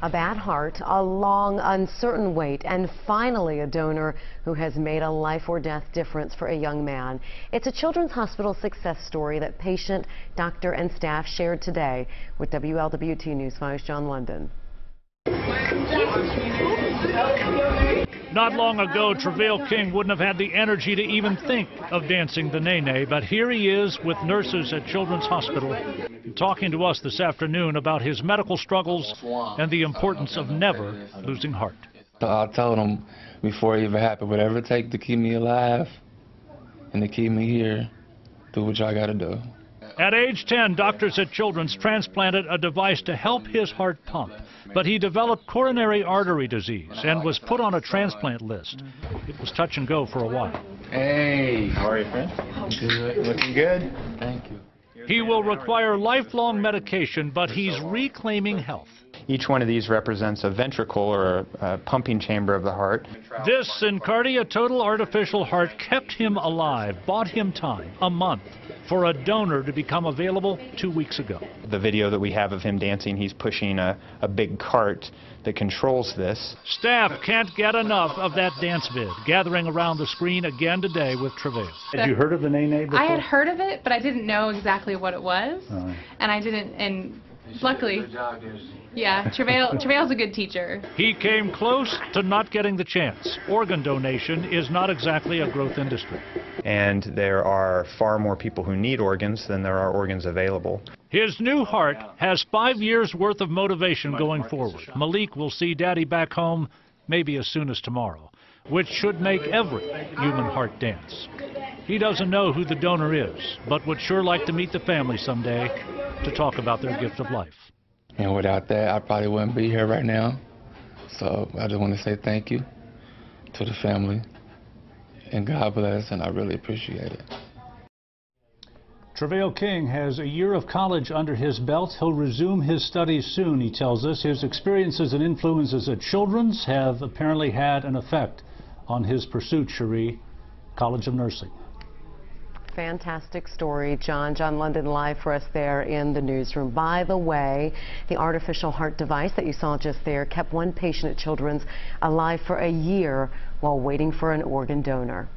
A bad heart, a long, uncertain wait, and finally a donor who has made a life or death difference for a young man. It's a Children's Hospital success story that patient, doctor, and staff shared today with WLWT News 5's John London. Not long ago, Tre'vell King wouldn't have had the energy to even think of dancing the nene, but here he is with nurses at Children's Hospital talking to us this afternoon about his medical struggles and the importance of never losing heart. I told him before it even happened, whatever it takes to keep me alive and to keep me here, do what y'all gotta do. At age 10, doctors at Children's transplanted a device to help his heart pump, but he developed coronary artery disease and was put on a transplant list. It was touch and go for a while. Hey, how are you, friend? Good. Looking good. Thank you. He will require lifelong medication, but he's reclaiming health. Each one of these represents a ventricle or a pumping chamber of the heart. This Syncardia Total Artificial Heart kept him alive, bought him time, a month, for a donor to become available 2 weeks ago. The video that we have of him dancing, he's pushing a big cart that controls this. Staff can't get enough of that dance vid, gathering around the screen again today with Tre'vell. Had you heard of the nene before? I had heard of it, but I didn't know exactly what it was. And I didn't, and luckily, yeah, Tre'vell's a good teacher. He came close to not getting the chance. Organ donation is not exactly a growth industry. And there are far more people who need organs than there are organs available. His new heart has 5 years worth of motivation going forward. Malik will see Daddy back home maybe as soon as tomorrow, which should make every human heart dance. He doesn't know who the donor is, but would sure like to meet the family someday to talk about their gift of life. And without that, I probably wouldn't be here right now. So I just want to say thank you to the family. And God bless, and I really appreciate it. Tre'vell King has a year of college under his belt. He'll resume his studies soon, he tells us. His experiences and influences at Children's have apparently had an effect on his pursuit, Cherie, College of Nursing. Fantastic story, John. John London live for us there in the newsroom. By the way, the artificial heart device that you saw just there kept one patient at Children's alive for a year while waiting for an organ donor.